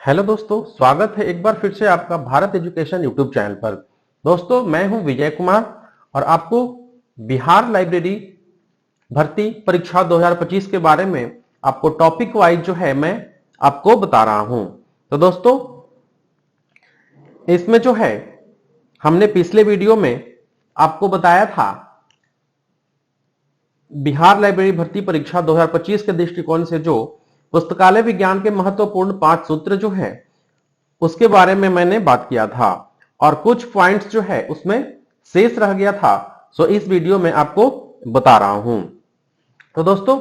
Hello दोस्तों, स्वागत है एक बार फिर से आपका भारत एजुकेशन यूट्यूब चैनल पर। दोस्तों, मैं हूं विजय कुमार और आपको बिहार लाइब्रेरी भर्ती परीक्षा 2025 के बारे में आपको टॉपिक वाइज जो है मैं आपको बता रहा हूं। तो दोस्तों, इसमें जो है हमने पिछले वीडियो में आपको बताया था बिहार लाइब्रेरी भर्ती परीक्षा 2025 के दृष्टिकोण से जो पुस्तकालय विज्ञान के महत्वपूर्ण 5 सूत्र जो है उसके बारे में मैंने बात किया था और कुछ पॉइंट्स जो है उसमें शेष रह गया था। सो इस वीडियो में आपको बता रहा हूं। तो दोस्तों,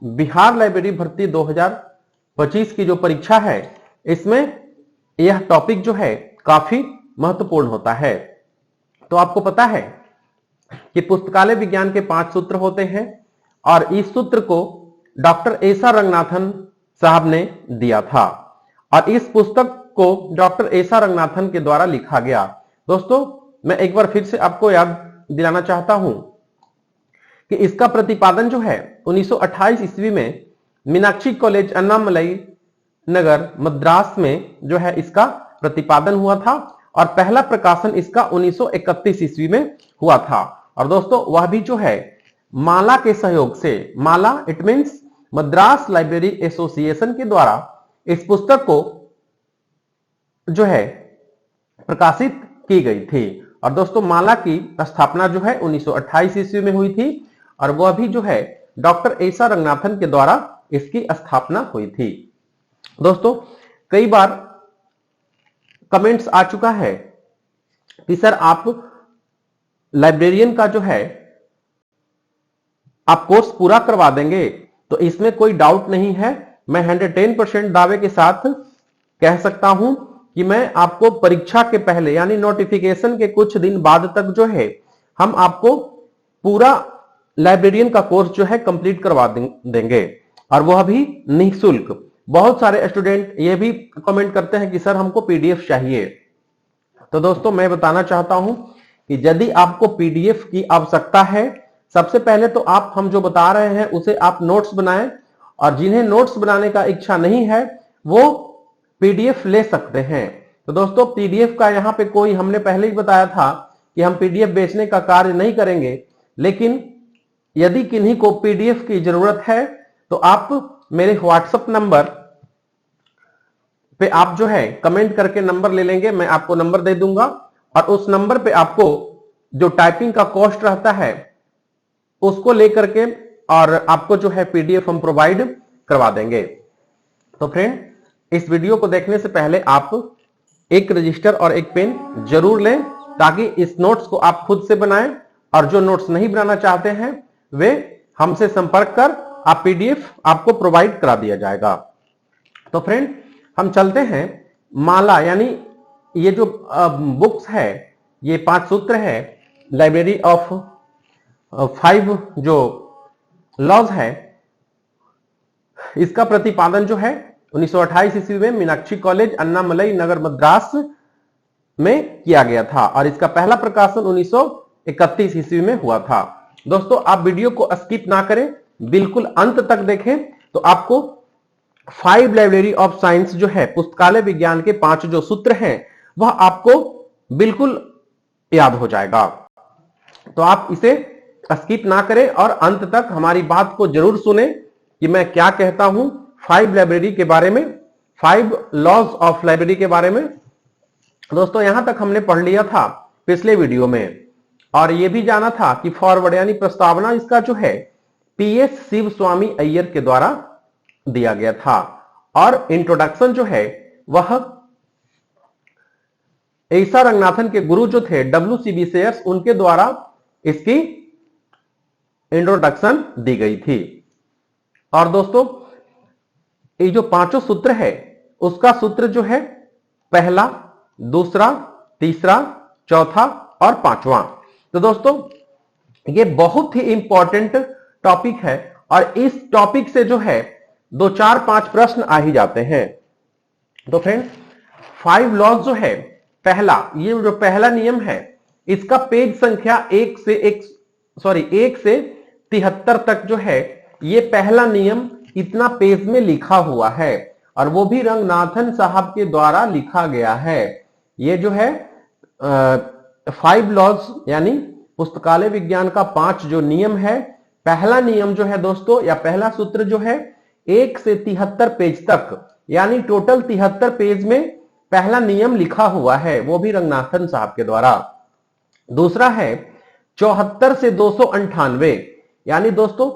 बिहार लाइब्रेरी भर्ती 2025 की जो परीक्षा है इसमें यह टॉपिक जो है काफी महत्वपूर्ण होता है। तो आपको पता है कि पुस्तकालय विज्ञान के 5 सूत्र होते हैं और इस सूत्र को डॉक्टर एसा रंगनाथन साहब ने दिया था और इस पुस्तक को डॉक्टर एसा रंगनाथन के द्वारा लिखा गया। दोस्तों, मैं एक बार फिर से आपको याद दिलाना चाहता हूं कि इसका प्रतिपादन जो है 1928 ईस्वी में मीनाक्षी कॉलेज अन्नामलई नगर मद्रास में जो है इसका प्रतिपादन हुआ था और पहला प्रकाशन इसका 1931 ईस्वी में हुआ था। और दोस्तों, वह भी जो है माला के सहयोग से, MALA it means Madras library association के द्वारा इस पुस्तक को जो है प्रकाशित की गई थी। और दोस्तों, माला की स्थापना जो है 1928 ईस्वी में हुई थी और वह भी जो है डॉक्टर एसा रंगनाथन के द्वारा इसकी स्थापना हुई थी। दोस्तों, कई बार कमेंट्स आ चुका है कि सर आप लाइब्रेरियन का जो है आप कोर्स पूरा करवा देंगे, तो इसमें कोई डाउट नहीं है। मैं 110% दावे के साथ कह सकता हूं कि मैं आपको परीक्षा के पहले यानी नोटिफिकेशन के कुछ दिन बाद तक जो है हम आपको पूरा लाइब्रेरियन का कोर्स जो है कंप्लीट करवा देंगे और वह भी निःशुल्क। बहुत सारे स्टूडेंट ये भी कमेंट करते हैं कि सर हमको पीडीएफ चाहिए। तो दोस्तों, मैं बताना चाहता हूं कि यदि आपको पीडीएफ की आवश्यकता है, सबसे पहले तो आप हम जो बता रहे हैं उसे आप नोट्स बनाएं और जिन्हें नोट्स बनाने का इच्छा नहीं है वो पीडीएफ ले सकते हैं। तो दोस्तों, पीडीएफ का यहां पे कोई, हमने पहले ही बताया था कि हम पीडीएफ बेचने का कार्य नहीं करेंगे, लेकिन यदि किन्हीं को पीडीएफ की जरूरत है तो आप मेरे व्हाट्सएप नंबर पे आप जो है कमेंट करके नंबर ले लेंगे, मैं आपको नंबर दे दूंगा और उस नंबर पे आपको जो टाइपिंग का कॉस्ट रहता है उसको लेकर के और आपको जो है पीडीएफ हम प्रोवाइड करवा देंगे। तो फ्रेंड, इस वीडियो को देखने से पहले आप एक रजिस्टर और एक पेन जरूर लें ताकि इस नोट्स को आप खुद से बनाएं और जो नोट्स नहीं बनाना चाहते हैं वे हमसे संपर्क कर आप पीडीएफ आपको प्रोवाइड करा दिया जाएगा। तो फ्रेंड, हम चलते हैं माला यानी ये जो बुक्स है, ये 5 सूत्र है लाइब्रेरी ऑफ 5 जो लॉज है, इसका प्रतिपादन जो है 1928 ईस्वी में मीनाक्षी कॉलेज अन्नामलई नगर मद्रास में किया गया था और इसका पहला प्रकाशन 1931 ईस्वी में हुआ था। दोस्तों, आप वीडियो को स्किप ना करें, बिल्कुल अंत तक देखें तो आपको 5 लाइब्रेरी ऑफ साइंस जो है पुस्तकालय विज्ञान के 5 जो सूत्र हैं वह आपको बिल्कुल याद हो जाएगा। तो आप इसे स्किप ना करें और अंत तक हमारी बात को जरूर सुने कि मैं क्या कहता हूं 5 लाइब्रेरी के बारे में, 5 लॉज ऑफ लाइब्रेरी के बारे में। दोस्तों, यहां तक हमने पढ़ लिया था पिछले वीडियो में और यह भी जाना था कि फॉरवर्ड यानी प्रस्तावना इसका जो है पीएस शिव स्वामी अय्यर के द्वारा दिया गया था और इंट्रोडक्शन जो है वह एसा रंगनाथन के गुरु जो थे डब्ल्यू.सी. शेयर्स, उनके द्वारा इसकी इंट्रोडक्शन दी गई थी। और दोस्तों, ये जो 5 सूत्र है उसका सूत्र जो है पहला, दूसरा, तीसरा, चौथा और 5वां। तो दोस्तों, ये बहुत ही इंपॉर्टेंट टॉपिक है और इस टॉपिक से जो है 2, 4, 5 प्रश्न आ ही जाते हैं। तो फ्रेंड, 5 लॉज जो है, पहला, ये जो पहला नियम है इसका पेज संख्या 1 से 73 तक जो है ये पहला नियम इतना पेज में लिखा हुआ है और वो भी रंगनाथन साहब के द्वारा लिखा गया है। ये जो है 5 लॉज यानी पुस्तकालय विज्ञान का 5 जो नियम है, पहला नियम जो है दोस्तों या पहला सूत्र जो है 1 से 73 पेज तक यानी टोटल 73 पेज में पहला नियम लिखा हुआ है, वो भी रंगनाथन साहब के द्वारा। दूसरा है 74 से 298 यानी दोस्तों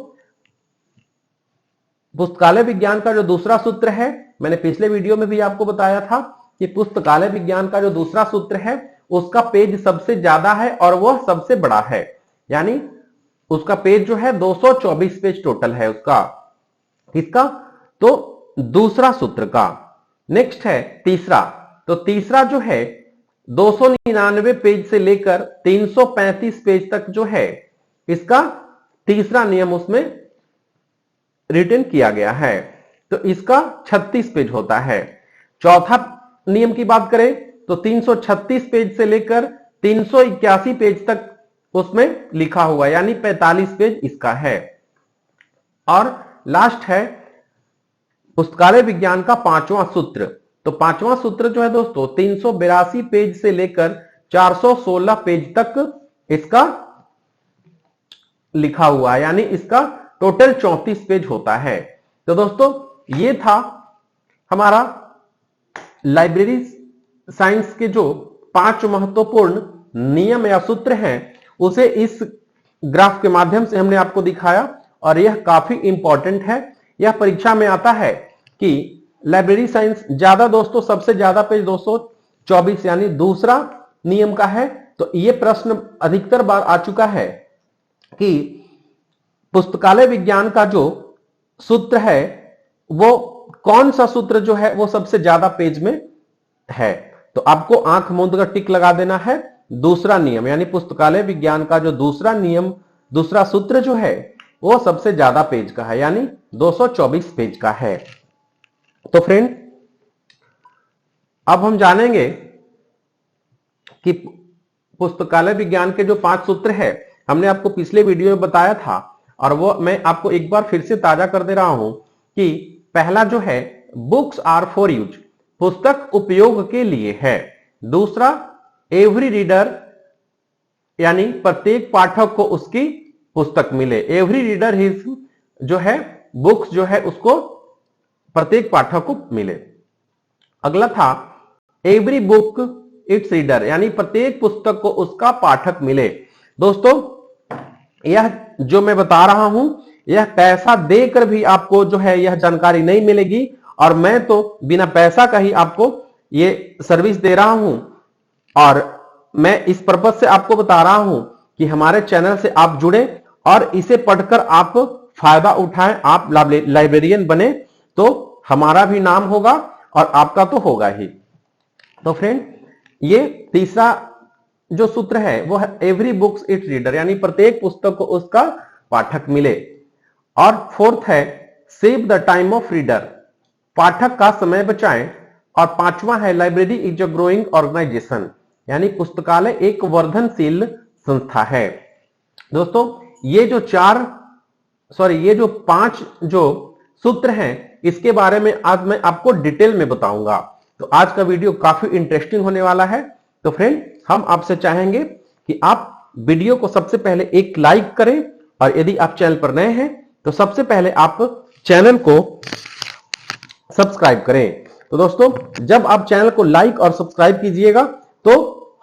पुस्तकालय विज्ञान का जो दूसरा सूत्र है, मैंने पिछले वीडियो में भी आपको बताया था कि पुस्तकालय विज्ञान का जो दूसरा सूत्र है उसका पेज सबसे ज्यादा है और वह सबसे बड़ा है, यानी उसका पेज जो है 224 पेज टोटल है उसका, इसका तो दूसरा सूत्र का। नेक्स्ट है तीसरा, तो तीसरा जो है 299 पेज से लेकर 335 पेज तक जो है इसका तीसरा नियम उसमें रिटन किया गया है, तो इसका 36 पेज होता है। चौथा नियम की बात करें तो 336 पेज से लेकर 381 पेज तक उसमें लिखा हुआ यानी 45 पेज इसका है। और लास्ट है पुस्तकालय विज्ञान का 5वां सूत्र, तो 5वां सूत्र जो है दोस्तों 382 पेज से लेकर 416 पेज तक इसका लिखा हुआ है, यानी इसका टोटल 34 पेज होता है। तो दोस्तों ये था हमारा लाइब्रेरी साइंस के जो 5 महत्वपूर्ण नियम या सूत्र हैं उसे इस ग्राफ के माध्यम से हमने आपको दिखाया, और यह काफी इंपॉर्टेंट है। यह परीक्षा में आता है कि लाइब्रेरी साइंस ज्यादा दोस्तों सबसे ज्यादा पेज 224 यानी दूसरा नियम का है। तो यह प्रश्न अधिकतर बार आ चुका है कि पुस्तकालय विज्ञान का जो सूत्र है वो कौन सा सूत्र जो है वो सबसे ज्यादा पेज में है, तो आपको आंख मूंद कर टिक लगा देना है दूसरा नियम, यानी पुस्तकालय विज्ञान का जो दूसरा नियम दूसरा सूत्र जो है वो सबसे ज्यादा पेज का है, यानी 224 पेज का है। तो फ्रेंड अब हम जानेंगे कि पुस्तकालय विज्ञान के जो 5 सूत्र है हमने आपको पिछले वीडियो में बताया था, और वो मैं आपको एक बार फिर से ताजा कर दे रहा हूं कि पहला जो है बुक्स आर फॉर यूज, पुस्तक उपयोग के लिए है। दूसरा एवरी रीडर यानी प्रत्येक पाठक को उसकी पुस्तक मिले, एवरी रीडर हिज जो है बुक्स जो है उसको प्रत्येक पाठक को मिले। अगला था एवरी बुक इट्स रीडर, यानी प्रत्येक पुस्तक को उसका पाठक मिले। दोस्तों यह जो मैं बता रहा हूं यह पैसा देकर भी आपको जो है यह जानकारी नहीं मिलेगी, और मैं तो बिना पैसा का ही आपको ये सर्विस दे रहा हूं, और मैं इस पर्पज से आपको बता रहा हूं कि हमारे चैनल से आप जुड़े और इसे पढ़कर आप फायदा उठाएं, आप लाइब्रेरियन बने तो हमारा भी नाम होगा और आपका तो होगा ही। तो फ्रेंड ये तीसरा जो सूत्र है वो है एवरी बुक्स इट्स रीडर, यानी प्रत्येक पुस्तक को उसका पाठक मिले। और फोर्थ है save the time of reader, पाठक का समय बचाएं। और 5वां है library is a growing organisation, यानी पुस्तकालय एक वर्धनशील संस्था है। दोस्तों ये जो 5 जो सूत्र हैं इसके बारे में आज मैं आपको डिटेल में बताऊंगा, तो आज का वीडियो काफी इंटरेस्टिंग होने वाला है। तो फ्रेंड हम आपसे चाहेंगे कि आप वीडियो को सबसे पहले एक लाइक करें, और यदि आप चैनल पर नए हैं तो सबसे पहले आप चैनल को सब्सक्राइब करें। तो दोस्तों जब आप चैनल को लाइक और सब्सक्राइब कीजिएगा तो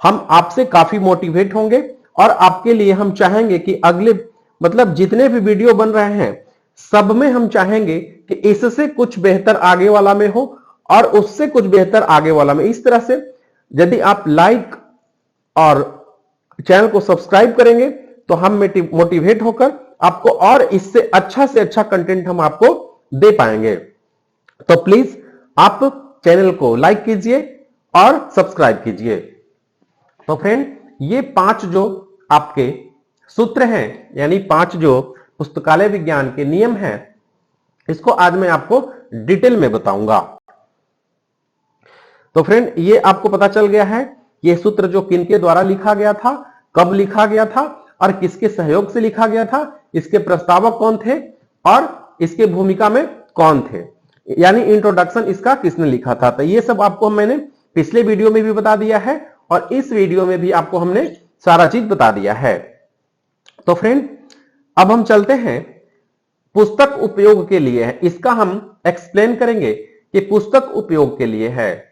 हम आपसे काफी मोटिवेट होंगे, और आपके लिए हम चाहेंगे कि अगले जितने भी वीडियो बन रहे हैं सब में हम चाहेंगे कि इससे कुछ बेहतर आगे वाला में हो और उससे कुछ बेहतर आगे वाला में। इस तरह से यदि आप लाइक और चैनल को सब्सक्राइब करेंगे तो हम मोटिवेट होकर आपको और इससे अच्छा से अच्छा कंटेंट हम आपको दे पाएंगे। तो प्लीज आप चैनल को लाइक कीजिए और सब्सक्राइब कीजिए। तो फ्रेंड ये 5 जो आपके सूत्र हैं यानी 5 जो पुस्तकालय विज्ञान के नियम हैं इसको आज मैं आपको डिटेल में बताऊंगा। तो फ्रेंड ये आपको पता चल गया है ये सूत्र जो किनके द्वारा लिखा गया था, कब लिखा गया था और किसके सहयोग से लिखा गया था, इसके प्रस्तावक कौन थे और इसके भूमिका में कौन थे। यानी इंट्रोडक्शन इसका किसने लिखा था। तो ये सब आपको मैंने पिछले वीडियो में भी बता दिया है और इस वीडियो में भी आपको हमने सारा चीज बता दिया है। तो फ्रेंड अब हम चलते हैं पुस्तक उपयोग के लिए है, इसका हम एक्सप्लेन करेंगे कि पुस्तक उपयोग के लिए है।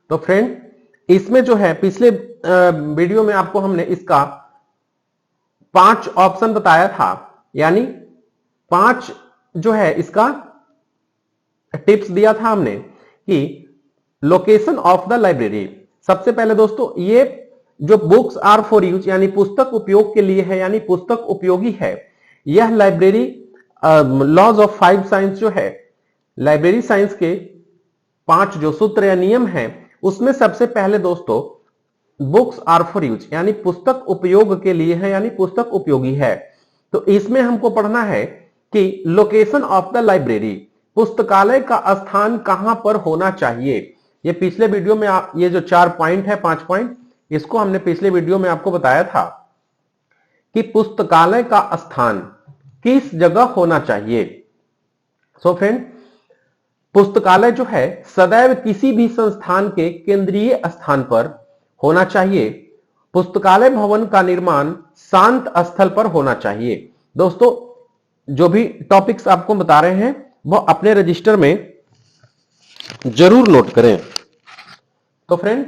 तो फ्रेंड इसमें जो है पिछले वीडियो में आपको हमने इसका 5 ऑप्शन बताया था, यानी 5 जो है इसका टिप्स दिया था हमने कि लोकेशन ऑफ द लाइब्रेरी। सबसे पहले दोस्तों ये जो बुक्स आर फॉर यूज यानी पुस्तक उपयोग के लिए है, यानी पुस्तक उपयोगी है, यह लाइब्रेरी लॉज ऑफ 5 साइंस जो है, लाइब्रेरी साइंस के 5 जो सूत्र या नियम हैं उसमें सबसे पहले दोस्तों बुक्स आर फॉर यूज यानी पुस्तक उपयोग के लिए है, यानी पुस्तक उपयोगी है। तो इसमें हमको पढ़ना है कि लोकेशन ऑफ द लाइब्रेरी, पुस्तकालय का स्थान कहां पर होना चाहिए। ये पिछले वीडियो में ये जो 4 पॉइंट है, 5 पॉइंट, इसको हमने पिछले वीडियो में आपको बताया था कि पुस्तकालय का स्थान किस जगह होना चाहिए। सो फ्रेंड पुस्तकालय जो है सदैव किसी भी संस्थान के केंद्रीय स्थान पर होना चाहिए। पुस्तकालय भवन का निर्माण शांत स्थल पर होना चाहिए। दोस्तों जो भी टॉपिक्स आपको बता रहे हैं वो अपने रजिस्टर में जरूर नोट करें। तो फ्रेंड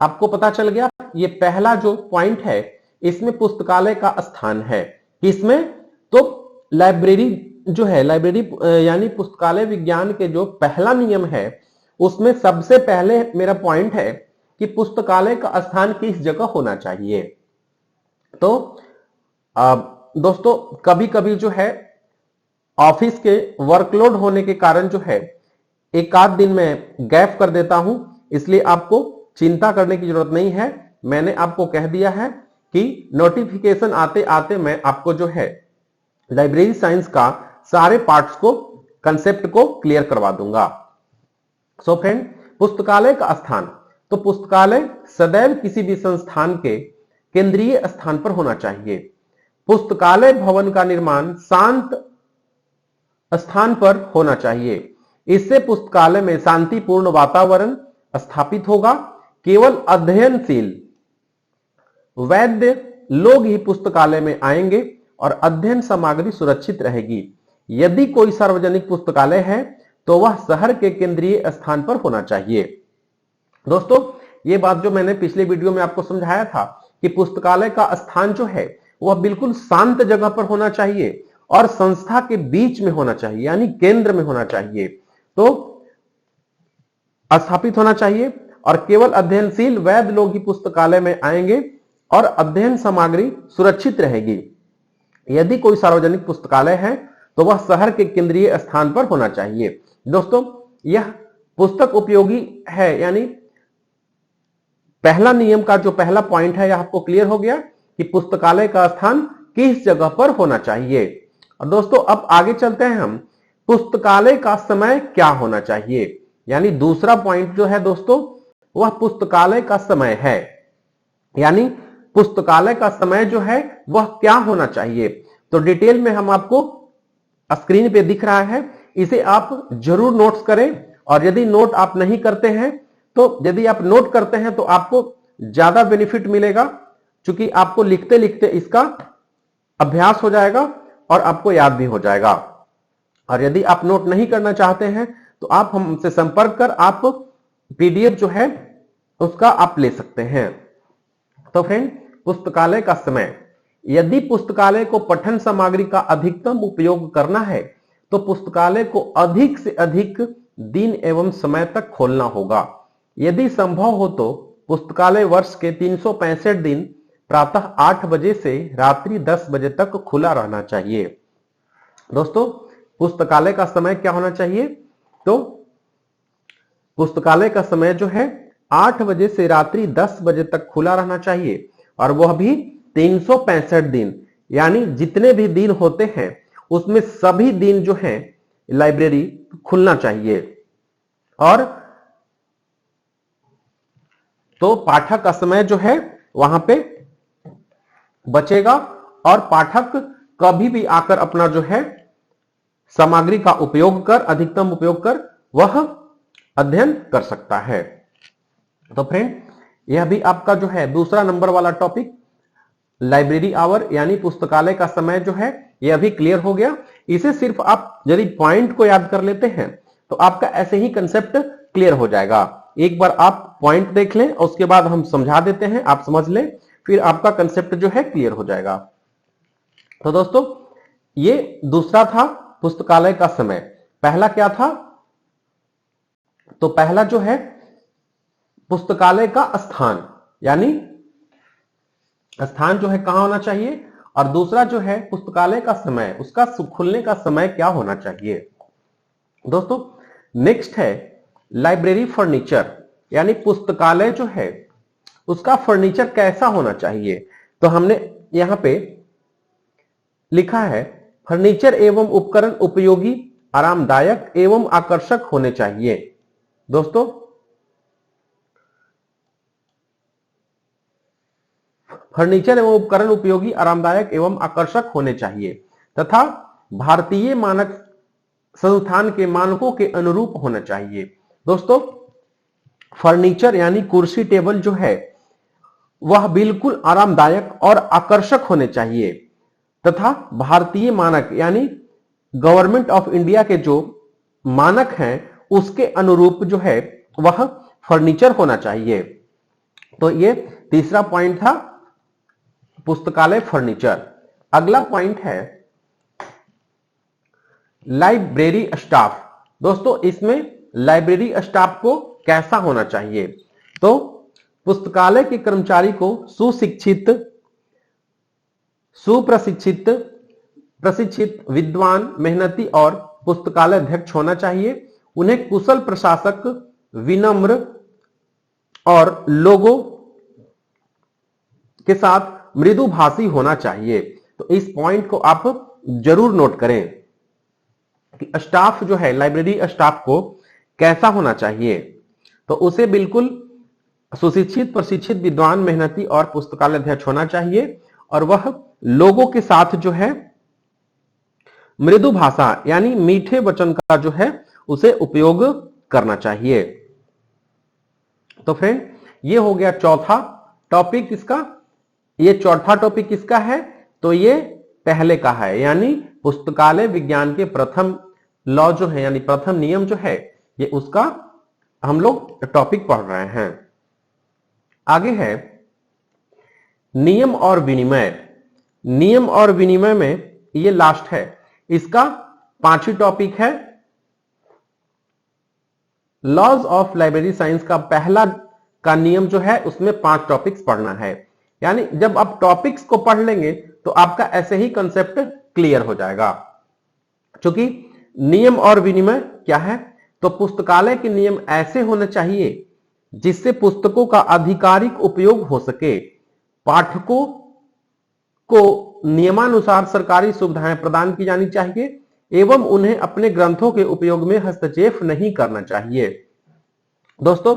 आपको पता चल गया, ये पहला जो पॉइंट है इसमें पुस्तकालय का स्थान है किसमें, तो लाइब्रेरी जो है, लाइब्रेरी यानी पुस्तकालय विज्ञान के जो पहला नियम है उसमें सबसे पहले मेरा पॉइंट है कि पुस्तकालय का स्थान किस जगह होना चाहिए। तो दोस्तों कभी कभी जो है ऑफिस के वर्कलोड होने के कारण जो है एक आध दिन में गैप कर देता हूं, इसलिए आपको चिंता करने की जरूरत नहीं है। मैंने आपको कह दिया है कि नोटिफिकेशन आते आते मैं आपको जो है लाइब्रेरी साइंस का सारे पार्ट्स को, कंसेप्ट को क्लियर करवा दूंगा। सो फ्रेंड पुस्तकालय का स्थान, तो पुस्तकालय सदैव किसी भी संस्थान के केंद्रीय स्थान पर होना चाहिए। पुस्तकालय भवन का निर्माण शांत स्थान पर होना चाहिए, इससे पुस्तकालय में शांतिपूर्ण वातावरण स्थापित होगा। केवल अध्ययनशील वैद्य लोग ही पुस्तकालय में आएंगे और अध्ययन सामग्री सुरक्षित रहेगी। यदि कोई सार्वजनिक पुस्तकालय है तो वह शहर के केंद्रीय स्थान पर होना चाहिए। दोस्तों ये बात जो मैंने पिछले वीडियो में आपको समझाया था कि पुस्तकालय का स्थान जो है वह बिल्कुल शांत जगह पर होना चाहिए और संस्था के बीच में होना चाहिए, यानी केंद्र में होना चाहिए, तो स्थापित होना चाहिए। और केवल अध्ययनशील वैध लोग ही पुस्तकालय में आएंगे और अध्ययन सामग्री सुरक्षित रहेगी। यदि कोई सार्वजनिक पुस्तकालय है तो वह शहर के केंद्रीय स्थान पर होना चाहिए। दोस्तों यह पुस्तक उपयोगी है, यानी पहला नियम का जो पहला पॉइंट है यह आपको क्लियर हो गया कि पुस्तकालय का स्थान किस जगह पर होना चाहिए। और दोस्तों अब आगे चलते हैं हम, पुस्तकालय का समय क्या होना चाहिए, यानी दूसरा पॉइंट जो है दोस्तों वह पुस्तकालय का समय है, यानी पुस्तकालय का समय जो है वह क्या होना चाहिए। तो डिटेल में हम आपको स्क्रीन पे दिख रहा है, इसे आप जरूर नोट्स करें। और यदि नोट आप नहीं करते हैं तो यदि आप नोट करते हैं तो आपको ज्यादा बेनिफिट मिलेगा, क्योंकि आपको लिखते लिखते इसका अभ्यास हो जाएगा और आपको याद भी हो जाएगा। और यदि आप नोट नहीं करना चाहते हैं तो आप हमसे संपर्क कर आप पीडीएफ जो है उसका आप ले सकते हैं। तो फ्रेंड पुस्तकालय का समय, यदि पुस्तकालय को पठन सामग्री का अधिकतम उपयोग करना है तो पुस्तकालय को अधिक से अधिक दिन एवं समय तक खोलना होगा। यदि संभव हो तो पुस्तकालय वर्ष के 365 दिन प्रातः 8 बजे से रात्रि 10 बजे तक खुला रहना चाहिए। दोस्तों पुस्तकालय का समय क्या होना चाहिए, तो पुस्तकालय का समय जो है 8 बजे से रात्रि 10 बजे तक खुला रहना चाहिए, और वह भी 365 दिन, यानी जितने भी दिन होते हैं उसमें सभी दिन जो है लाइब्रेरी खुलना चाहिए। और तो पाठक का समय जो है वहां पे बचेगा और पाठक कभी भी आकर अपना जो है सामग्री का उपयोग कर, अधिकतम उपयोग कर वह अध्ययन कर सकता है। तो फ्रेंड, यह भी आपका जो है दूसरा नंबर वाला टॉपिक लाइब्रेरी आवर यानी पुस्तकालय का समय जो है यह भी क्लियर हो गया। इसे सिर्फ आप यदि पॉइंट को याद कर लेते हैं तो आपका ऐसे ही कंसेप्ट क्लियर हो जाएगा। एक बार आप पॉइंट देख लें और उसके बाद हम समझा देते हैं, आप समझ लें, फिर आपका कंसेप्ट जो है क्लियर हो जाएगा। तो दोस्तों, ये दूसरा था पुस्तकालय का समय। पहला क्या था? तो पहला जो है पुस्तकालय का स्थान, यानी स्थान जो है कहां होना चाहिए, और दूसरा जो है पुस्तकालय का समय, उसका खुलने का समय क्या होना चाहिए। दोस्तों, नेक्स्ट है लाइब्रेरी फर्नीचर, यानी पुस्तकालय जो है उसका फर्नीचर कैसा होना चाहिए। तो हमने यहां पे लिखा है फर्नीचर एवं उपकरण उपयोगी, आरामदायक एवं आकर्षक होने चाहिए। दोस्तों, फर्नीचर एवं उपकरण उपयोगी, आरामदायक एवं आकर्षक होने चाहिए तथा भारतीय मानक संस्थान के मानकों के अनुरूप होना चाहिए। दोस्तों, फर्नीचर यानी कुर्सी टेबल जो है वह बिल्कुल आरामदायक और आकर्षक होने चाहिए तथा भारतीय मानक यानी गवर्नमेंट ऑफ इंडिया के जो मानक हैं उसके अनुरूप जो है वह फर्नीचर होना चाहिए। तो ये तीसरा पॉइंट था पुस्तकालय फर्नीचर। अगला पॉइंट है लाइब्रेरी स्टाफ। दोस्तों, इसमें लाइब्रेरी स्टाफ को कैसा होना चाहिए। तो पुस्तकालय के कर्मचारी को सुशिक्षित, सुप्रशिक्षित, प्रशिक्षित, विद्वान, मेहनती और पुस्तकालय अध्यक्ष होना चाहिए। उन्हें कुशल प्रशासक, विनम्र और लोगों के साथ मृदुभाषी होना चाहिए। तो इस पॉइंट को आप जरूर नोट करें कि स्टाफ जो है, लाइब्रेरी स्टाफ को कैसा होना चाहिए। तो उसे बिल्कुल सुशिक्षित, प्रशिक्षित, विद्वान, मेहनती और पुस्तकालय अध्यक्ष होना चाहिए और वह लोगों के साथ जो है मृदु भाषा यानी मीठे वचन का जो है उसे उपयोग करना चाहिए। तो फ्रेंड, ये हो गया चौथा टॉपिक इसका। ये चौथा टॉपिक किसका है? तो ये पहले का है, यानी पुस्तकालय विज्ञान के प्रथम लॉ जो है यानी प्रथम नियम जो है ये उसका हम लोग टॉपिक पढ़ रहे हैं। आगे है नियम और विनिमय। नियम और विनिमय में ये लास्ट है, इसका पांचवी टॉपिक है। लॉज ऑफ लाइब्रेरी साइंस का पहला का नियम जो है उसमें 5 टॉपिक्स पढ़ना है। यानी जब आप टॉपिक्स को पढ़ लेंगे तो आपका ऐसे ही कंसेप्ट क्लियर हो जाएगा। क्योंकि नियम और विनिमय क्या है, तो पुस्तकालय के नियम ऐसे होने चाहिए जिससे पुस्तकों का आधिकारिक उपयोग हो सके, पाठकों को नियमानुसार सरकारी सुविधाएं प्रदान की जानी चाहिए एवं उन्हें अपने ग्रंथों के उपयोग में हस्तक्षेप नहीं करना चाहिए। दोस्तों,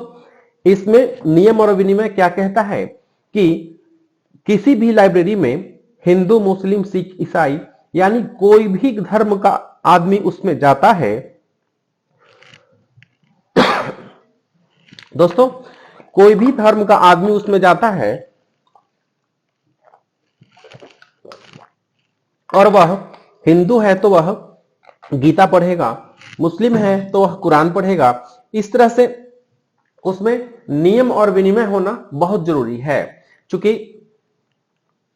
इसमें नियम और विनिमय क्या कहता है कि किसी भी लाइब्रेरी में हिंदू, मुस्लिम, सिख, ईसाई यानी कोई भी धर्म का आदमी उसमें जाता है। दोस्तों, कोई भी धर्म का आदमी उसमें जाता है और वह हिंदू है तो वह गीता पढ़ेगा, मुस्लिम है तो वह कुरान पढ़ेगा। इस तरह से उसमें नियम और विनिमय होना बहुत जरूरी है। क्योंकि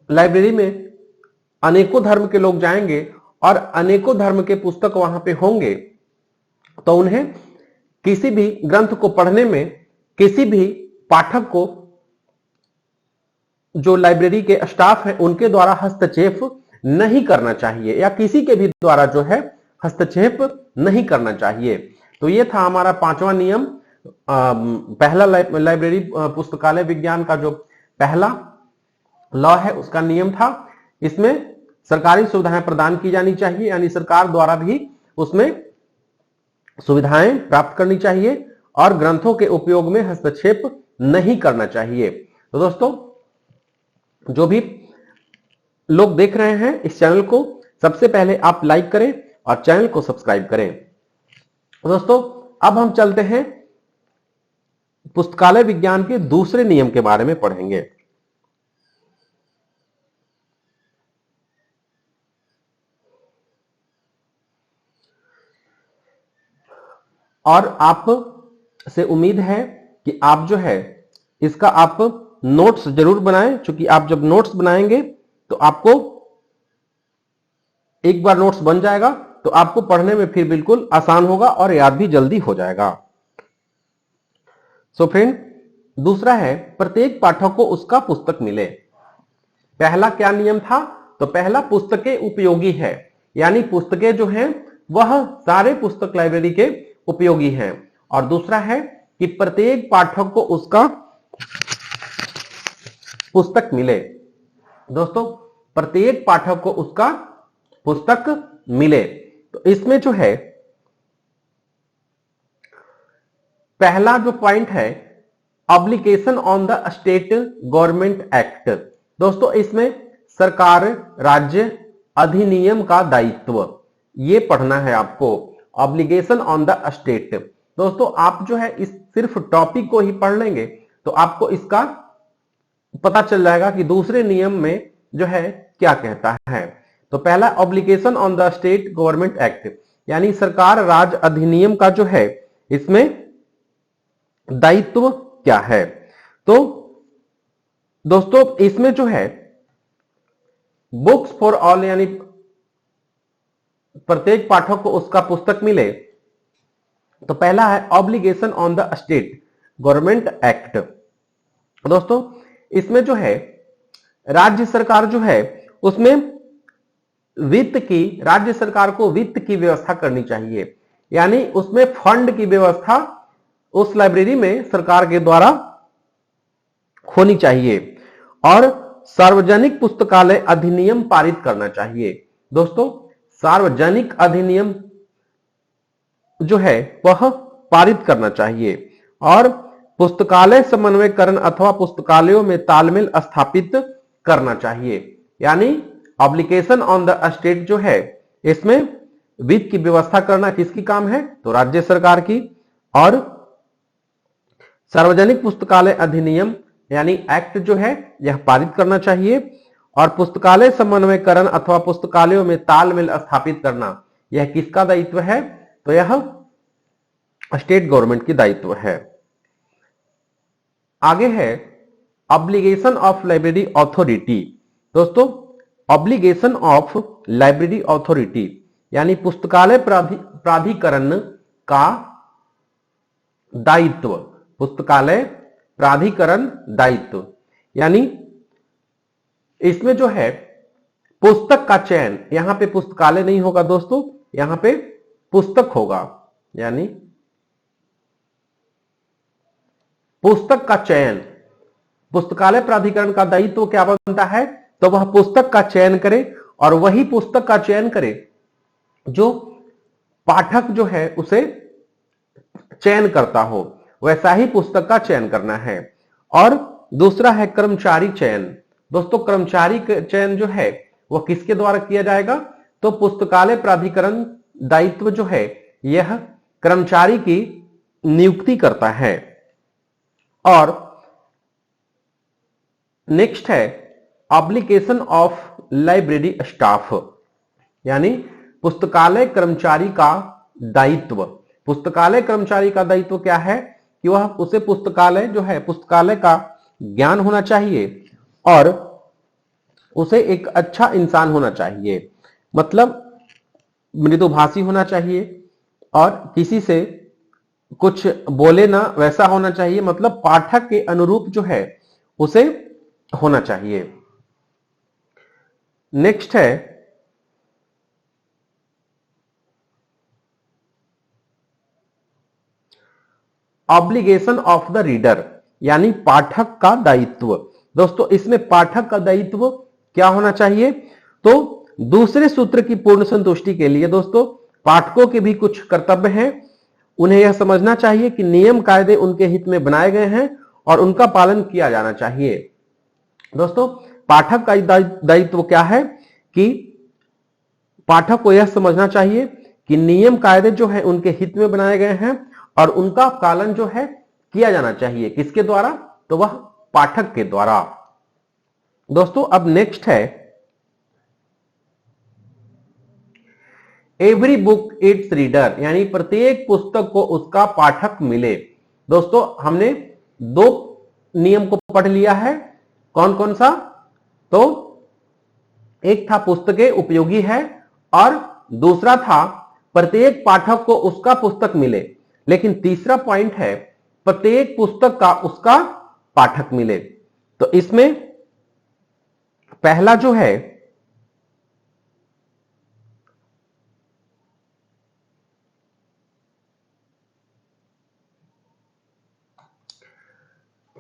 लाइब्रेरी में अनेकों धर्म के लोग जाएंगे और अनेकों धर्म के पुस्तक वहां पे होंगे, तो उन्हें किसी भी ग्रंथ को पढ़ने में किसी भी पाठक को जो लाइब्रेरी के स्टाफ है उनके द्वारा हस्तक्षेप नहीं करना चाहिए या किसी के भी द्वारा जो है हस्तक्षेप नहीं करना चाहिए। तो ये था हमारा 5वां नियम। पहला लाइब्रेरी पुस्तकालय विज्ञान का जो पहला लॉ है उसका नियम था, इसमें सरकारी सुविधाएं प्रदान की जानी चाहिए, यानी सरकार द्वारा भी उसमें सुविधाएं प्राप्त करनी चाहिए और ग्रंथों के उपयोग में हस्तक्षेप नहीं करना चाहिए। तो दोस्तों, जो भी लोग देख रहे हैं इस चैनल को, सबसे पहले आप लाइक करें और चैनल को सब्सक्राइब करें। दोस्तों अब हम चलते हैं पुस्तकालय विज्ञान के दूसरे नियम के बारे में पढ़ेंगे। और आप से उम्मीद है कि आप जो है इसका आप नोट्स जरूर बनाएं, क्योंकि आप जब नोट्स बनाएंगे तो आपको एक बार नोट्स बन जाएगा तो आपको पढ़ने में फिर बिल्कुल आसान होगा और याद भी जल्दी हो जाएगा। सो फ्रेंड, दूसरा है प्रत्येक पाठक को उसका पुस्तक मिले। पहला क्या नियम था? तो पहला पुस्तकें उपयोगी है, यानी पुस्तकें जो हैं वह सारे पुस्तक लाइब्रेरी के उपयोगी हैं। और दूसरा है कि प्रत्येक पाठक को उसका पुस्तक मिले। दोस्तों प्रत्येक पाठक को उसका पुस्तक मिले, तो इसमें जो है पहला जो पॉइंट है obligation on the state government act. दोस्तों इसमें सरकार राज्य अधिनियम का दायित्व, ये पढ़ना है आपको, ऑब्लिगेशन ऑन द स्टेट। दोस्तों आप जो है इस सिर्फ टॉपिक को ही पढ़ लेंगे तो आपको इसका पता चल जाएगा कि दूसरे नियम में जो है क्या कहता है। तो पहला obligation on the state government act, यानी सरकार राज्य अधिनियम का जो है इसमें दायित्व क्या है। तो दोस्तों इसमें जो है बुक्स फॉर ऑल, यानी प्रत्येक पाठक को उसका पुस्तक मिले, तो पहला है obligation on the state government act. दोस्तों इसमें जो है राज्य सरकार जो है उसमें वित्त की, राज्य सरकार को वित्त की व्यवस्था करनी चाहिए, यानी उसमें फंड की व्यवस्था उस लाइब्रेरी में सरकार के द्वारा होनी चाहिए। और सार्वजनिक पुस्तकालय अधिनियम पारित करना चाहिए। दोस्तों सार्वजनिक अधिनियम जो है वह पारित करना चाहिए। और पुस्तकालय समन्वयकरण अथवा पुस्तकालयों में तालमेल स्थापित करना चाहिए, यानी ऑब्लिगेशन ऑन द स्टेट जो है इसमें वित्त की व्यवस्था करना किसकी काम है? तो राज्य सरकार की। और सार्वजनिक पुस्तकालय अधिनियम यानी एक्ट जो है यह पारित करना चाहिए। और पुस्तकालय समन्वयकरण अथवा पुस्तकालयों में तालमेल स्थापित करना यह किसका दायित्व है? तो यह स्टेट गवर्नमेंट की दायित्व है। आगे है ऑब्लिगेशन ऑफ लाइब्रेरी अथॉरिटी। दोस्तों ऑब्लिगेशन ऑफ लाइब्रेरी अथॉरिटी यानी पुस्तकालय प्राधिकरण का दायित्व, पुस्तकालय प्राधिकरण दायित्व, यानी इसमें जो है पुस्तक का चयन, यहां पे पुस्तकालय नहीं होगा दोस्तों, यहां पे पुस्तक होगा, यानी पुस्तक का चयन। पुस्तकालय प्राधिकरण का दायित्व क्या बनता है? तो वह पुस्तक का चयन करे और वही पुस्तक का चयन करे जो पाठक जो है उसे चयन करता हो, वैसा ही पुस्तक का चयन करना है। और दूसरा है कर्मचारी चयन। दोस्तों कर्मचारी चयन जो है वह किसके द्वारा किया जाएगा? तो पुस्तकालय प्राधिकरण दायित्व जो है यह कर्मचारी की नियुक्ति करता है। और नेक्स्ट है ऑब्लिगेशन ऑफ लाइब्रेरी स्टाफ, यानी पुस्तकालय कर्मचारी का दायित्व। पुस्तकालय कर्मचारी का दायित्व क्या है कि वह उसे पुस्तकालय जो है पुस्तकालय का ज्ञान होना चाहिए और उसे एक अच्छा इंसान होना चाहिए, मतलब मृदुभाषी होना चाहिए और किसी से कुछ बोले ना वैसा होना चाहिए, मतलब पाठक के अनुरूप जो है उसे होना चाहिए। नेक्स्ट है ऑब्लिगेशन ऑफ द रीडर, यानी पाठक का दायित्व। दोस्तों इसमें पाठक का दायित्व क्या होना चाहिए? तो दूसरे सूत्र की पूर्ण संतुष्टि के लिए दोस्तों पाठकों के भी कुछ कर्तव्य हैं। उन्हें यह समझना चाहिए कि नियम कायदे उनके हित में बनाए गए हैं और उनका पालन किया जाना चाहिए। दोस्तों पाठक का दायित्व क्या है कि पाठक को यह समझना चाहिए कि नियम कायदे जो है उनके हित में बनाए गए हैं और उनका पालन जो है किया जाना चाहिए। किसके द्वारा? तो वह पाठक के द्वारा। दोस्तों अब नेक्स्ट है एवरी बुक इट्स रीडर, यानी प्रत्येक पुस्तक को उसका पाठक मिले। दोस्तों हमने दो नियम को पढ़ लिया है, कौन कौन सा? तो एक था पुस्तकें उपयोगी है और दूसरा था प्रत्येक पाठक को उसका पुस्तक मिले। लेकिन तीसरा पॉइंट है प्रत्येक पुस्तक का उसका पाठक मिले। तो इसमें पहला जो है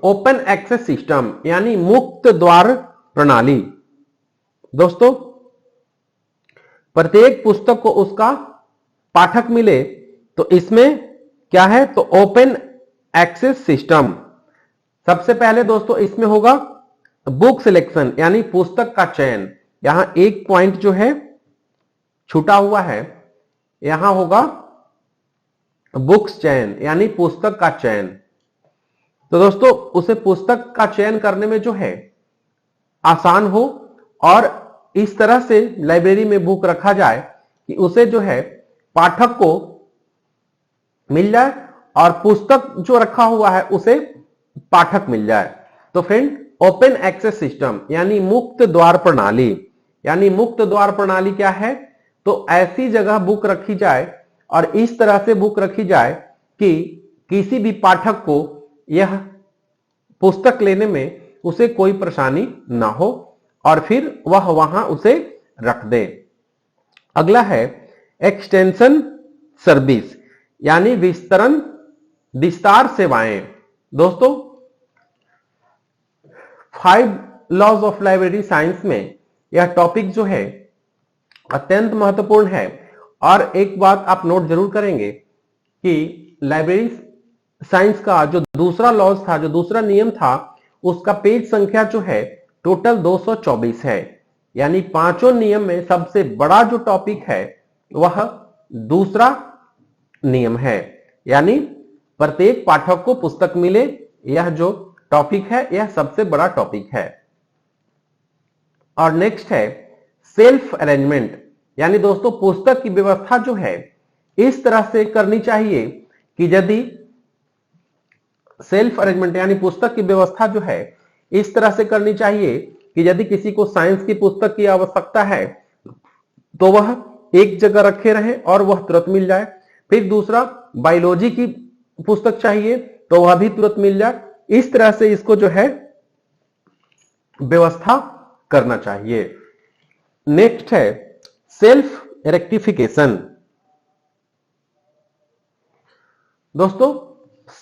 ओपन एक्सेस सिस्टम यानी मुक्त द्वार प्रणाली। दोस्तों प्रत्येक पुस्तक को उसका पाठक मिले, तो इसमें क्या है? तो ओपन एक्सेस सिस्टम। सबसे पहले दोस्तों इसमें होगा बुक सिलेक्शन यानी पुस्तक का चयन। यहां एक पॉइंट जो है छूटा हुआ है, यहां होगा बुक्स चयन यानी पुस्तक का चयन। तो दोस्तों उसे पुस्तक का चयन करने में जो है आसान हो और इस तरह से लाइब्रेरी में बुक रखा जाए कि उसे जो है पाठक को मिल जाए और पुस्तक जो रखा हुआ है उसे पाठक मिल जाए। तो फ्रेंड ओपन एक्सेस सिस्टम यानी मुक्त द्वार प्रणाली, यानी मुक्त द्वार प्रणाली क्या है? तो ऐसी जगह बुक रखी जाए और इस तरह से बुक रखी जाए कि किसी भी पाठक को यह पुस्तक लेने में उसे कोई परेशानी ना हो और फिर वह वहां उसे रख दे। अगला है एक्सटेंशन सर्विस यानी विस्तार सेवाएं। दोस्तों 5 लॉज ऑफ लाइब्रेरी साइंस में यह टॉपिक जो है अत्यंत महत्वपूर्ण है। और एक बात आप नोट जरूर करेंगे कि लाइब्रेरी साइंस का जो दूसरा लॉज था, जो दूसरा नियम था, उसका पेज संख्या जो है टोटल 224 है। यानी पांचों नियम में सबसे बड़ा जो टॉपिक है वह दूसरा नियम है, यानी प्रत्येक पाठक को पुस्तक मिले, यह जो टॉपिक है यह सबसे बड़ा टॉपिक है। और नेक्स्ट है सेल्फ अरेंजमेंट, यानी दोस्तों पुस्तक की व्यवस्था जो है इस तरह से करनी चाहिए कि यदि सेल्फ अरेंजमेंट यानी पुस्तक की व्यवस्था जो है इस तरह से करनी चाहिए कि यदि किसी को साइंस की पुस्तक की आवश्यकता है तो वह एक जगह रखे रहे और वह तुरंत मिल जाए। फिर दूसरा बायोलॉजी की पुस्तक चाहिए तो वह भी तुरंत मिल जाए। इस तरह से इसको जो है व्यवस्था करना चाहिए। नेक्स्ट है सेल्फ रेक्टिफिकेशन। दोस्तों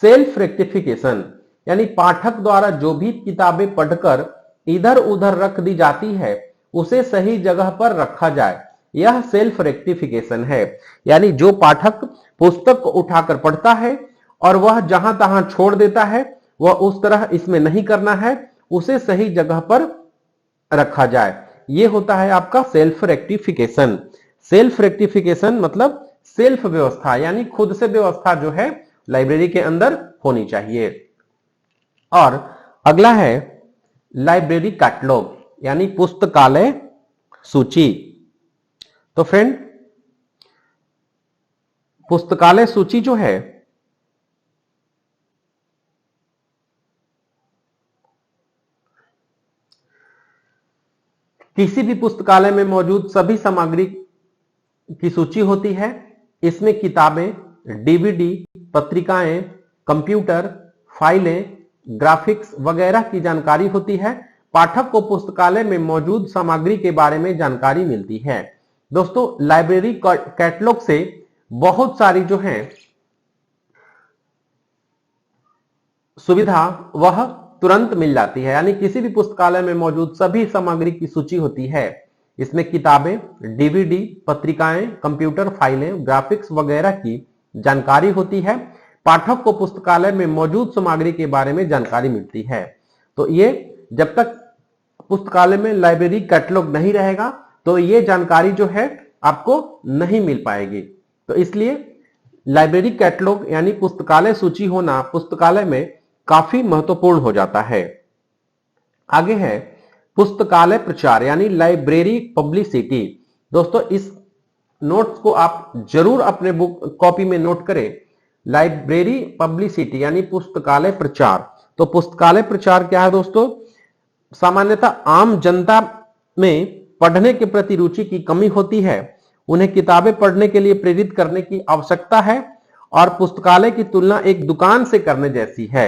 सेल्फ रेक्टिफिकेशन यानी पाठक द्वारा जो भी किताबें पढ़कर इधर उधर रख दी जाती है उसे सही जगह पर रखा जाए, यह सेल्फ रेक्टिफिकेशन है। यानी जो पाठक पुस्तक को उठाकर पढ़ता है और वह जहां तहां छोड़ देता है, वह उस तरह इसमें नहीं करना है, उसे सही जगह पर रखा जाए। यह होता है आपका सेल्फ रेक्टिफिकेशन। सेल्फ रेक्टिफिकेशन मतलब सेल्फ व्यवस्था, यानी खुद से व्यवस्था जो है लाइब्रेरी के अंदर होनी चाहिए। और अगला है लाइब्रेरी कैटलॉग यानी पुस्तकालय सूची। तो फ्रेंड पुस्तकालय सूची जो है किसी भी पुस्तकालय में मौजूद सभी सामग्री की सूची होती है। इसमें किताबें, डीवीडी, पत्रिकाएं, कंप्यूटर, फाइलें, ग्राफिक्स वगैरह की जानकारी होती है। पाठक को पुस्तकालय में मौजूद सामग्री के बारे में जानकारी मिलती है। दोस्तों लाइब्रेरी कैटलॉग से बहुत सारी जो है सुविधा वह तुरंत मिल जाती है। यानी किसी भी पुस्तकालय में मौजूद सभी सामग्री की सूची होती है। इसमें किताबें, डीवीडी, पत्रिकाएं, कंप्यूटर, फाइलें, ग्राफिक्स वगैरह की जानकारी होती है। पाठक को पुस्तकालय में मौजूद सामग्री के बारे में जानकारी मिलती है। तो ये जब तक पुस्तकालय में लाइब्रेरी कैटलॉग नहीं रहेगा तो ये जानकारी जो है आपको नहीं मिल पाएगी। तो इसलिए लाइब्रेरी कैटलॉग यानी पुस्तकालय सूची होना पुस्तकालय में काफी महत्वपूर्ण हो जाता है। आगे है पुस्तकालय प्रचार यानी लाइब्रेरी पब्लिसिटी। दोस्तों इस नोट्स को आप जरूर अपने बुक कॉपी में नोट करें। लाइब्रेरी पब्लिसिटी यानी पुस्तकालय प्रचार। तो पुस्तकालय प्रचार क्या है दोस्तों? सामान्यतः आम जनता में पढ़ने के प्रति रुचि की कमी होती है, उन्हें किताबें पढ़ने के लिए प्रेरित करने की आवश्यकता है और पुस्तकालय की तुलना एक दुकान से करने जैसी है।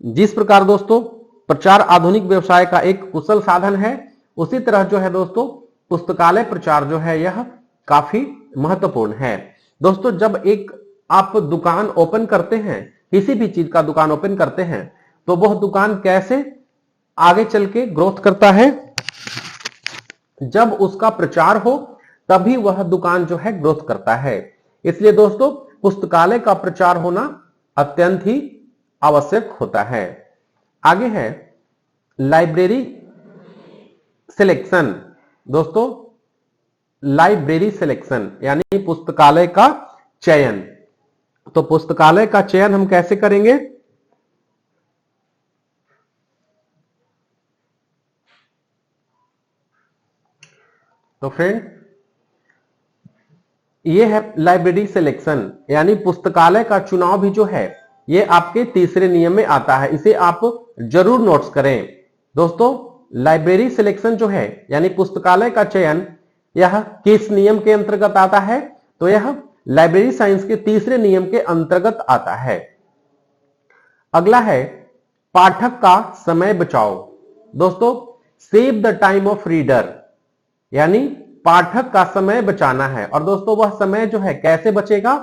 जिस प्रकार दोस्तों प्रचार आधुनिक व्यवसाय का एक कुशल साधन है, उसी तरह जो है दोस्तों पुस्तकालय प्रचार जो है यह काफी महत्वपूर्ण है। दोस्तों जब एक आप दुकान ओपन करते हैं, किसी भी चीज का दुकान ओपन करते हैं, तो वह दुकान कैसे आगे चल के ग्रोथ करता है? जब उसका प्रचार हो तभी वह दुकान जो है ग्रोथ करता है। इसलिए दोस्तों पुस्तकालय का प्रचार होना अत्यंत ही आवश्यक होता है। आगे है लाइब्रेरी सिलेक्शन। दोस्तों लाइब्रेरी सिलेक्शन यानी पुस्तकालय का चयन। तो पुस्तकालय का चयन हम कैसे करेंगे? तो फ्रेंड ये है लाइब्रेरी सिलेक्शन यानी पुस्तकालय का चुनाव भी जो है ये आपके तीसरे नियम में आता है, इसे आप जरूर नोट्स करें। दोस्तों लाइब्रेरी सिलेक्शन जो है यानी पुस्तकालय का चयन यह किस नियम के अंतर्गत आता है? तो यह लाइब्रेरी साइंस के तीसरे नियम के अंतर्गत आता है। अगला है पाठक का समय बचाओ। दोस्तों save the time of reader यानी पाठक का समय बचाना है। और दोस्तों वह समय जो है कैसे बचेगा?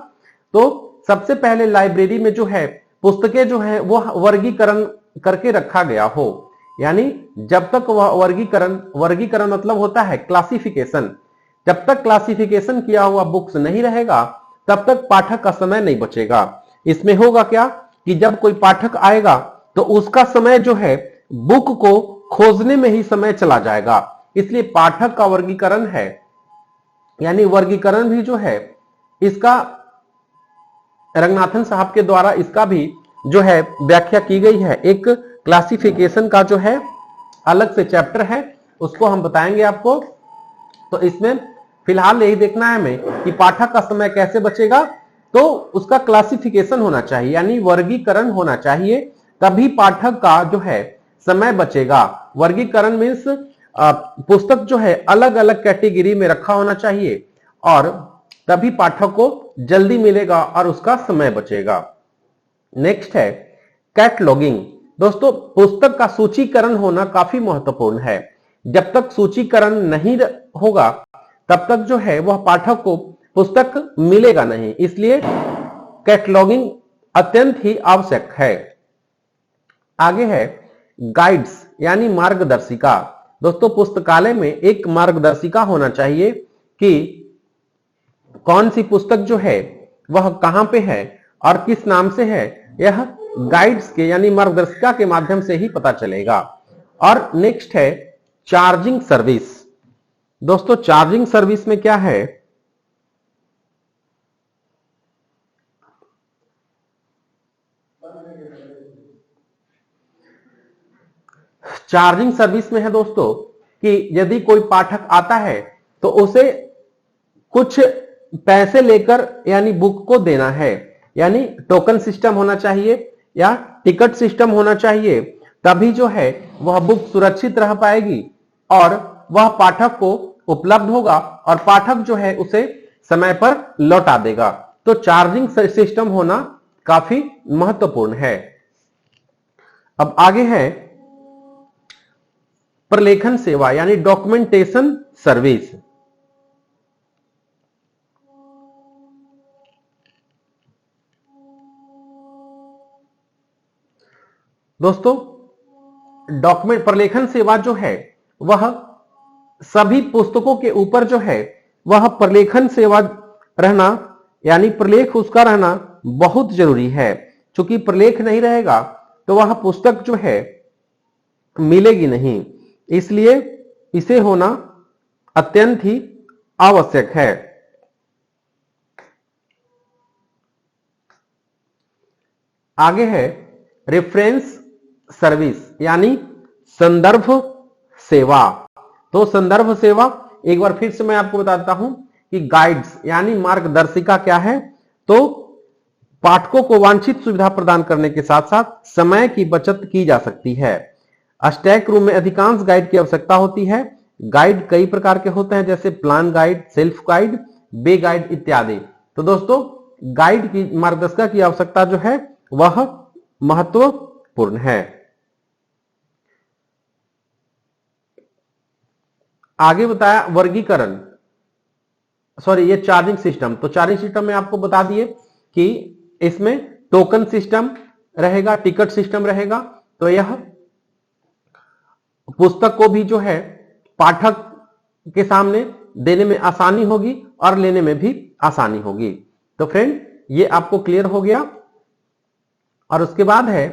तो सबसे पहले लाइब्रेरी में जो है पुस्तकें जो है वह वर्गीकरण करके रखा गया हो, यानी जब तक वह वर्गीकरण मतलब होता है क्लासिफिकेशन, जब तक क्लासिफिकेशन किया हुआ बुक्स नहीं रहेगा तब तक पाठक का समय नहीं बचेगा। इसमें होगा क्या कि जब कोई पाठक आएगा तो उसका समय जो है बुक को खोजने में ही समय चला जाएगा। इसलिए पाठक का वर्गीकरण है यानी वर्गीकरण भी जो है इसका रंगनाथन साहब के द्वारा इसका भी जो है व्याख्या की गई है। एक क्लासिफिकेशन का जो है अलग से चैप्टर है, उसको हम बताएंगे आपको। तो इसमें फिलहाल यही देखना है हमें कि पाठक का समय कैसे बचेगा। तो उसका क्लासिफिकेशन होना चाहिए यानी वर्गीकरण होना चाहिए, तभी पाठक का जो है समय बचेगा। वर्गीकरण मीन्स पुस्तक जो है अलग अलग कैटेगरी में रखा होना चाहिए और तभी पाठक को जल्दी मिलेगा और उसका समय बचेगा। नेक्स्ट है कैटलॉगिंग। दोस्तों पुस्तक का सूचीकरण होना काफी महत्वपूर्ण है। जब तक सूचीकरण नहीं होगा तब तक जो है वह पाठक को पुस्तक मिलेगा नहीं, इसलिए कैटलॉगिंग अत्यंत ही आवश्यक है। आगे है गाइड्स यानी मार्गदर्शिका। दोस्तों पुस्तकालय में एक मार्गदर्शिका होना चाहिए कि कौन सी पुस्तक जो है वह कहां पे है और किस नाम से है, यह गाइड्स के यानी मार्गदर्शिका के माध्यम से ही पता चलेगा। और नेक्स्ट है चार्जिंग सर्विस। दोस्तों चार्जिंग सर्विस में क्या है? चार्जिंग सर्विस में है दोस्तों कि यदि कोई पाठक आता है तो उसे कुछ पैसे लेकर यानी बुक को देना है, यानी टोकन सिस्टम होना चाहिए या टिकट सिस्टम होना चाहिए, तभी जो है वह बुक सुरक्षित रह पाएगी और वह पाठक को उपलब्ध होगा और पाठक जो है उसे समय पर लौटा देगा। तो चार्जिंग सिस्टम होना काफी महत्वपूर्ण है। अब आगे है प्रलेखन सेवा यानी डॉक्यूमेंटेशन सर्विस। दोस्तों डॉक्यूमेंट प्रलेखन सेवा जो है वह सभी पुस्तकों के ऊपर जो है वह प्रलेखन सेवा रहना यानी प्रलेख उसका रहना बहुत जरूरी है। क्योंकि प्रलेख नहीं रहेगा तो वह पुस्तक जो है मिलेगी नहीं, इसलिए इसे होना अत्यंत ही आवश्यक है। आगे है रेफरेंस सर्विस यानी संदर्भ सेवा। तो संदर्भ सेवा एक बार फिर से मैं आपको बताता हूं कि गाइड्स यानी मार्गदर्शिका क्या है। तो पाठकों को वांछित सुविधा प्रदान करने के साथ साथ समय की बचत की जा सकती है। स्टैक रूम में अधिकांश गाइड की आवश्यकता होती है। गाइड कई प्रकार के होते हैं, जैसे प्लान गाइड, सेल्फ गाइड, बे गाइड इत्यादि। तो दोस्तों गाइड की मार्गदर्शिका की आवश्यकता जो है वह महत्वपूर्ण है। आगे बताया वर्गीकरण, सॉरी ये चार्जिंग सिस्टम। तो चार्जिंग सिस्टम में आपको बता दिए कि इसमें टोकन सिस्टम रहेगा, टिकट सिस्टम रहेगा। तो यह पुस्तक को भी जो है पाठक के सामने देने में आसानी होगी और लेने में भी आसानी होगी। तो फ्रेंड ये आपको क्लियर हो गया। और उसके बाद है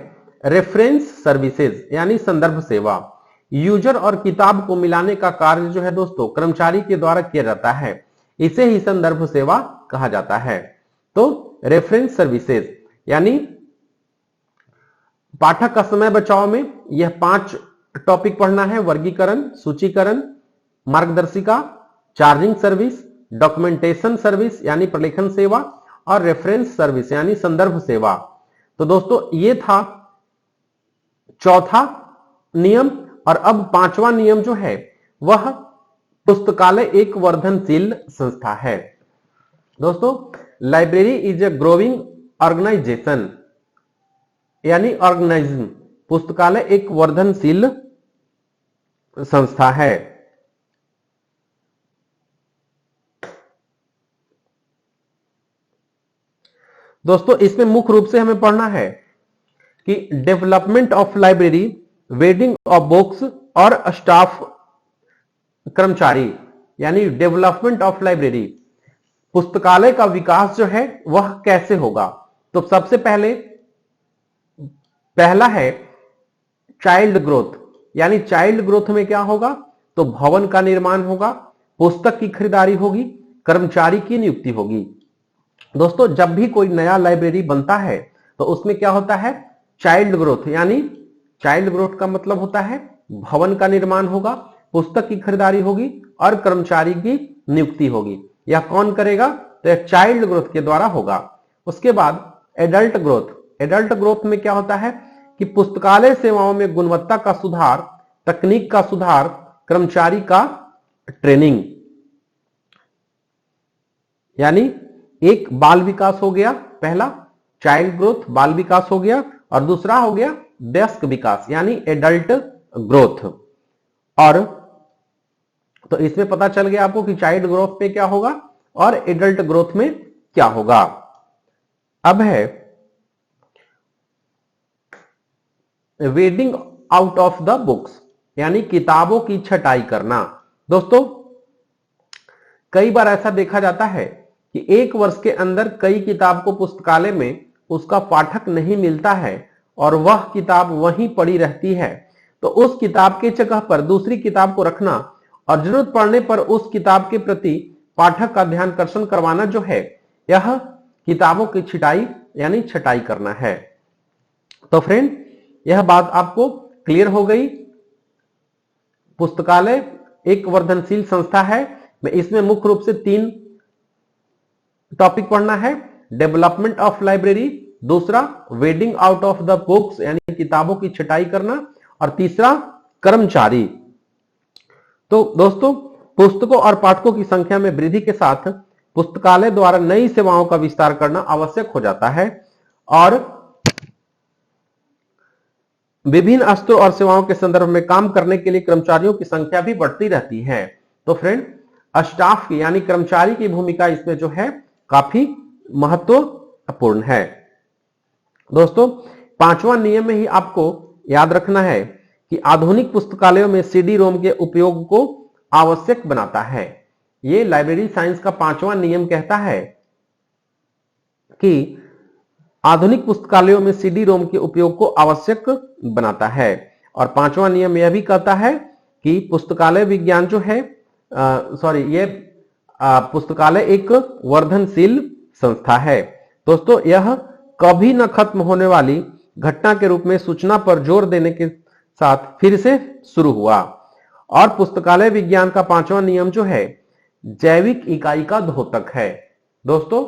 रेफरेंस सर्विसेज यानी संदर्भ सेवा। यूजर और किताब को मिलाने का कार्य जो है दोस्तों कर्मचारी के द्वारा किया जाता है, इसे ही संदर्भ सेवा कहा जाता है। तो रेफरेंस सर्विसेज यानी पाठक का समय बचाव में यह 5 टॉपिक पढ़ना है: वर्गीकरण, सूचीकरण, मार्गदर्शिका, चार्जिंग सर्विस, डॉक्यूमेंटेशन सर्विस यानी प्रलेखन सेवा और रेफरेंस सर्विस यानी संदर्भ सेवा। तो दोस्तों ये था चौथा नियम। और अब 5वां नियम जो है वह पुस्तकालय एक वर्धनशील संस्था है। दोस्तों library is a growing organisation यानी ऑर्गेनाइज्म। पुस्तकालय एक वर्धनशील संस्था है। दोस्तों इसमें मुख्य रूप से हमें पढ़ना है कि development of library, wedding of books और स्टाफ कर्मचारी यानी डेवलपमेंट ऑफ लाइब्रेरी, पुस्तकालय का विकास जो है वह कैसे होगा। तो सबसे पहला है चाइल्ड ग्रोथ यानी चाइल्ड ग्रोथ में क्या होगा, तो भवन का निर्माण होगा, पुस्तक की खरीदारी होगी, कर्मचारी की नियुक्ति होगी। दोस्तों जब भी कोई नया लाइब्रेरी बनता है तो उसमें क्या होता है, चाइल्ड ग्रोथ यानी चाइल्ड ग्रोथ का मतलब होता है भवन का निर्माण होगा, पुस्तक की खरीदारी होगी और कर्मचारी की नियुक्ति होगी। यह कौन करेगा, तो यह चाइल्ड ग्रोथ के द्वारा होगा। उसके बाद एडल्ट ग्रोथ। एडल्ट ग्रोथ में क्या होता है कि पुस्तकालय सेवाओं में गुणवत्ता का सुधार, तकनीक का सुधार, कर्मचारी का ट्रेनिंग। यानी एक बाल विकास हो गया, पहला चाइल्ड ग्रोथ बाल विकास हो गया, और दूसरा हो गया वयस्क विकास यानी एडल्ट ग्रोथ। और तो इसमें पता चल गया आपको कि चाइल्ड ग्रोथ में क्या होगा और एडल्ट ग्रोथ में क्या होगा। अब है wedding out of the books यानी किताबों की छटाई करना। दोस्तों कई बार ऐसा देखा जाता है कि एक वर्ष के अंदर कई किताब को पुस्तकालय में उसका पाठक नहीं मिलता है और वह किताब वहीं पड़ी रहती है। तो उस किताब के जगह पर दूसरी किताब को रखना और जरूरत पड़ने पर उस किताब के प्रति पाठक का ध्यानाकर्षण करवाना जो है, यह किताबों की छिटाई यानी छटाई करना है। तो फ्रेंड यह बात आपको क्लियर हो गई। पुस्तकालय एक वर्धनशील संस्था है। मैं इसमें मुख्य रूप से 3 टॉपिक पढ़ना है: डेवलपमेंट ऑफ लाइब्रेरी, दूसरा wedding out of the books यानी किताबों की छटाई करना, और तीसरा कर्मचारी। तो दोस्तों पुस्तकों और पाठकों की संख्या में वृद्धि के साथ पुस्तकालय द्वारा नई सेवाओं का विस्तार करना आवश्यक हो जाता है और विभिन्न स्तरों और सेवाओं के संदर्भ में काम करने के लिए कर्मचारियों की संख्या भी बढ़ती रहती है। तो फ्रेंड स्टाफ की यानी कर्मचारी की भूमिका इसमें जो है काफी महत्वपूर्ण है। दोस्तों 5वां नियम में ही आपको याद रखना है कि आधुनिक पुस्तकालयों में सीडी रोम के उपयोग को आवश्यक बनाता है। यह लाइब्रेरी साइंस का 5वां नियम कहता है कि आधुनिक पुस्तकालयों में सीडी रोम के उपयोग को आवश्यक बनाता है। और पांचवा नियम यह भी कहता है कि पुस्तकालय विज्ञान जो है पुस्तकालय एक वर्धनशील संस्था है। दोस्तों, यह कभी न खत्म होने वाली घटना के रूप में सूचना पर जोर देने के साथ फिर से शुरू हुआ। और पुस्तकालय विज्ञान का पांचवा नियम जो है जैविक इकाई का द्योतक है। दोस्तों,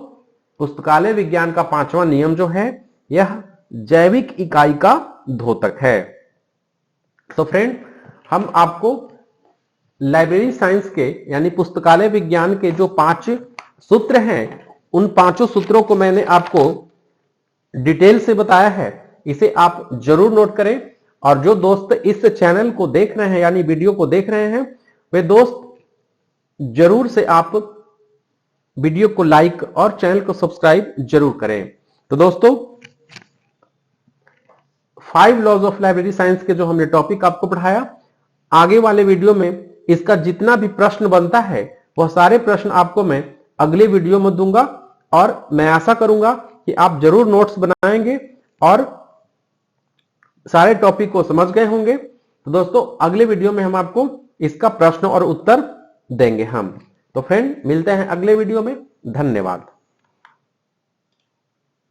पुस्तकालय विज्ञान का पांचवा नियम जो है यह जैविक इकाई का द्योतक है। तो फ्रेंड, हम आपको लाइब्रेरी साइंस के यानी पुस्तकालय विज्ञान के जो 5 सूत्र हैं, उन 5 सूत्रों को मैंने आपको डिटेल से बताया है। इसे आप जरूर नोट करें। और जो दोस्त इस चैनल को देख रहे हैं यानी वीडियो को देख रहे हैं, वे दोस्त जरूर से आप वीडियो को लाइक और चैनल को सब्सक्राइब जरूर करें। तो दोस्तों, 5 लॉज ऑफ लाइब्रेरी साइंस के जो हमने टॉपिक आपको पढ़ाया, आगे वाले वीडियो में इसका जितना भी प्रश्न बनता है वह सारे प्रश्न आपको मैं अगले वीडियो में दूंगा। और मैं आशा करूंगा कि आप जरूर नोट्स बनाएंगे और सारे टॉपिक को समझ गए होंगे। तो दोस्तों, अगले वीडियो में हम आपको इसका प्रश्न और उत्तर देंगे हम। तो फ्रेंड, मिलते हैं अगले वीडियो में। धन्यवाद।